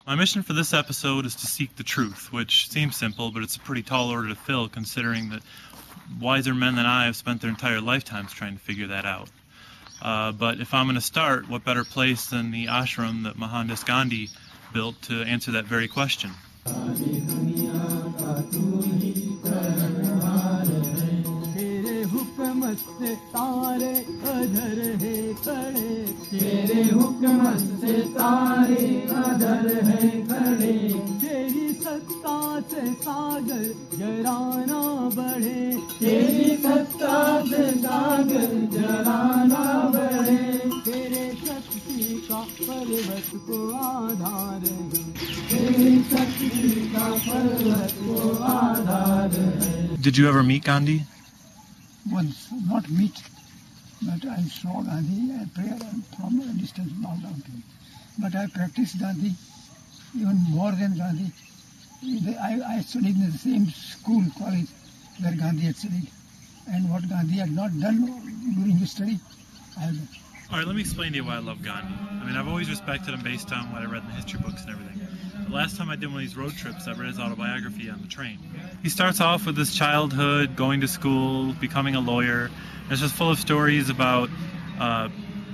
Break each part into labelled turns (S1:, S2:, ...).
S1: My mission for this episode is to seek the truth, which seems simple, but it's a pretty tall order to fill considering that wiser men than I have spent their entire lifetimes trying to figure that out. But if I'm going to start, what better place than the ashram that Mohandas Gandhi built to answer that very question? Did you ever meet Gandhi?
S2: Once, not meet, but I saw Gandhi at prayer from a distance, not down to him. But I practiced Gandhi even more than Gandhi. I studied in the same school, college, where Gandhi had studied. And what Gandhi had not done during his study, I have done.
S1: All right, let me explain to you why I love Gandhi. I mean, I've always respected him based on what I read in the history books and everything. The last time I did one of these road trips, I read his autobiography on the train. He starts off with his childhood, going to school, becoming a lawyer. It's just full of stories about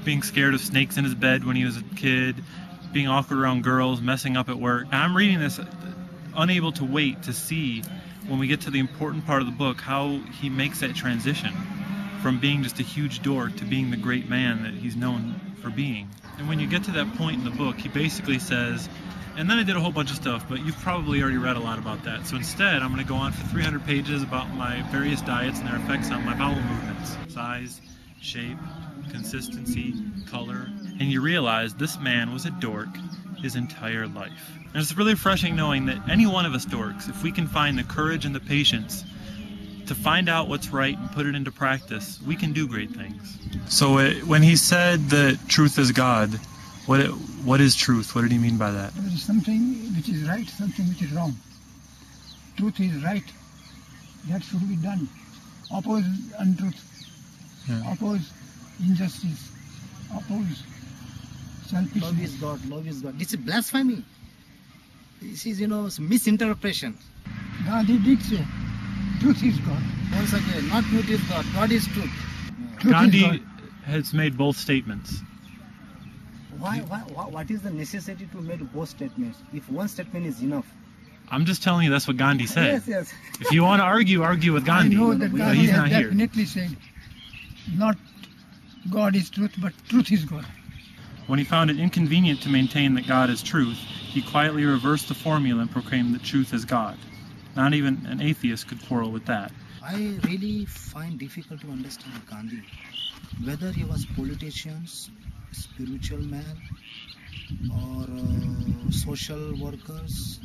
S1: being scared of snakes in his bed when he was a kid, being awkward around girls, messing up at work. And I'm reading this unable to wait to see, when we get to the important part of the book, how he makes that transition from being just a huge dork to being the great man that he's known for being. And when you get to that point in the book, he basically says, and then I did a whole bunch of stuff, but you've probably already read a lot about that. So instead, I'm going to go on for 300 pages about my various diets and their effects on my bowel movements. Size, shape, consistency, color. And you realize this man was a dork his entire life. And it's really refreshing knowing that any one of us dorks, if we can find the courage and the patience to find out what's right and put it into practice, we can do great things. So when he said that truth is God, what is truth? What did he mean by that?
S2: There is something which is right, something which is wrong. Truth is right. That should be done. Oppose untruth. Yeah. Oppose injustice. Oppose selfishness.
S3: Love is God. Love is God. This is blasphemy. This is, misinterpretation.
S2: Gandhi did say, truth is God.
S3: Once again, not truth is God. God is truth.
S1: Gandhi has made both statements.
S3: What is the necessity to make both statements? If one statement is enough.
S1: I'm just telling you that's what Gandhi said.
S3: Yes.
S1: If you want to argue with Gandhi.
S2: I know that Gandhi
S1: he's
S2: has
S1: not here.
S2: Definitely said, not God is truth, but truth is God.
S1: When he found it inconvenient to maintain that God is truth, he quietly reversed the formula and proclaimed that truth is God. Not even an atheist could quarrel with that.
S3: I really find difficult to understand Gandhi. Whether he was politician, spiritual man, or social workers,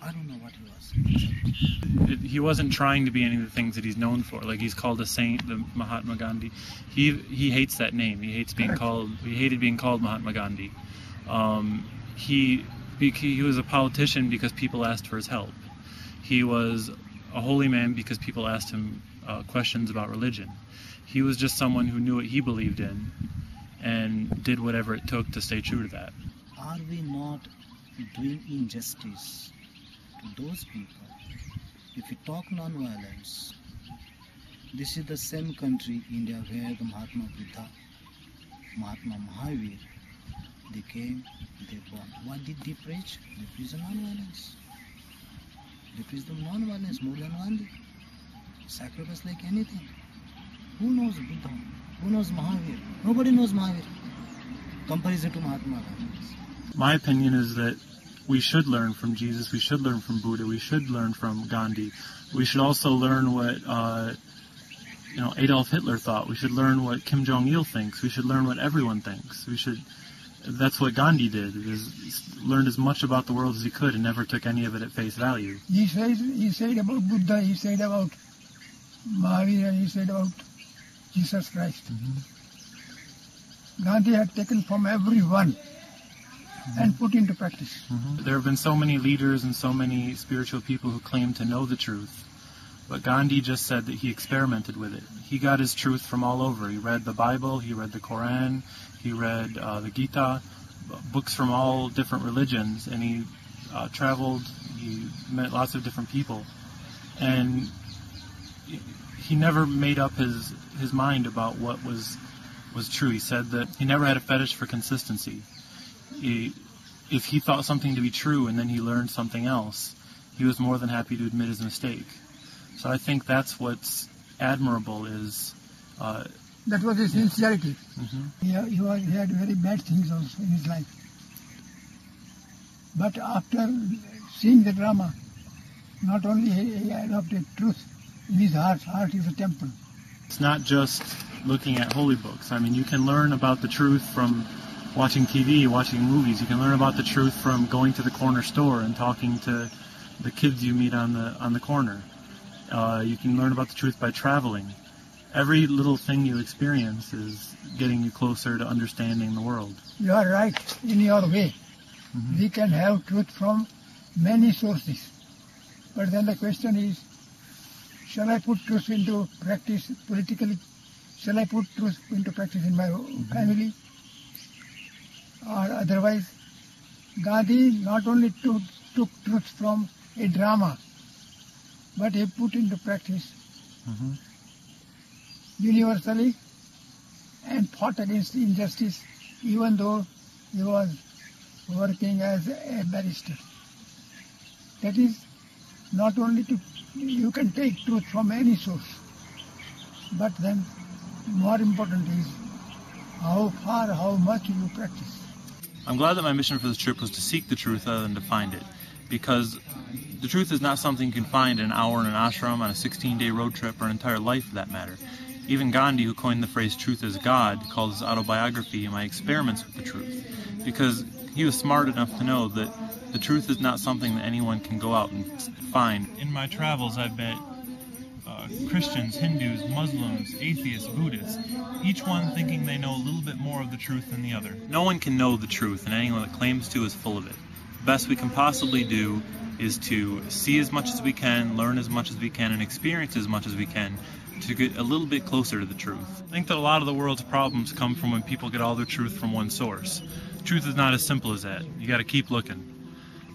S3: I don't know what he was.
S1: He wasn't trying to be any of the things that he's known for. Like, he's called a saint, the Mahatma Gandhi. He hates that name. He hates being called. He hated being called Mahatma Gandhi. He was a politician because people asked for his help. He was a holy man because people asked him questions about religion. He was just someone who knew what he believed in and did whatever it took to stay true to that.
S3: Are we not doing injustice to those people? If we talk non-violence, this is the same country, India, where the Mahatma Buddha, Mahatma Mahavir, they came, they born. What did they preach? They preached non-violence. They preached the non-violence more than Gandhi. Sacrifice like anything. Who knows Buddha? Who knows Mahavir? Nobody knows Mahavir. Comparison to Mahatma Gandhi.
S1: My opinion is that we should learn from Jesus, we should learn from Buddha, we should learn from Gandhi. We should also learn what Adolf Hitler thought. We should learn what Kim Jong-il thinks. We should learn what everyone thinks. That's what Gandhi did, is learned as much about the world as he could and never took any of it at face value.
S2: He said about Buddha, he said about Mahavir, and he said about Jesus Christ. Gandhi had taken from everyone and put into practice.
S1: There have been so many leaders and so many spiritual people who claim to know the truth, but Gandhi just said that he experimented with it. He got his truth from all over. He read the Bible, he read the Quran, he read the Gita, books from all different religions, and he traveled, he met lots of different people, and he never made up his mind about what was true. He said that he never had a fetish for consistency. If he thought something to be true and then he learned something else, he was more than happy to admit his mistake. So I think that's what's admirable is...
S2: that was his sincerity.
S1: Mm-hmm.
S2: He had very bad things also in his life. But after seeing the drama, not only he adopted truth in his heart. Heart is a temple.
S1: It's not just looking at holy books. I mean, you can learn about the truth from watching TV, watching movies. You can learn about the truth from going to the corner store and talking to the kids you meet on the corner. You can learn about the truth by traveling. Every little thing you experience is getting you closer to understanding the world.
S2: You are right in your way. Mm-hmm. We can have truth from many sources. But then the question is, shall I put truth into practice politically? Shall I put truth into practice in my family? Or otherwise? Gandhi not only took truth from a drama, but he put into practice universally and fought against injustice, even though he was working as a barrister. That is, not only you can take truth from any source, but then more important is how far, how much you practice.
S1: I'm glad that my mission for this trip was to seek the truth rather than to find it, because the truth is not something you can find in an hour in an ashram, on a 16-day road trip, or an entire life for that matter. Even Gandhi, who coined the phrase "truth is God," called his autobiography "My Experiments with the Truth," because he was smart enough to know that the truth is not something that anyone can go out and find. In my travels, I've met Christians, Hindus, Muslims, atheists, Buddhists, each one thinking they know a little bit more of the truth than the other. No one can know the truth, and anyone that claims to is full of it. The best we can possibly do is to see as much as we can, learn as much as we can, and experience as much as we can to get a little bit closer to the truth. I think that a lot of the world's problems come from when people get all their truth from one source. Truth is not as simple as that. You gotta keep looking.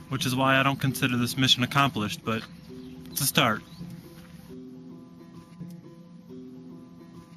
S1: Which is why I don't consider this mission accomplished, but it's a start.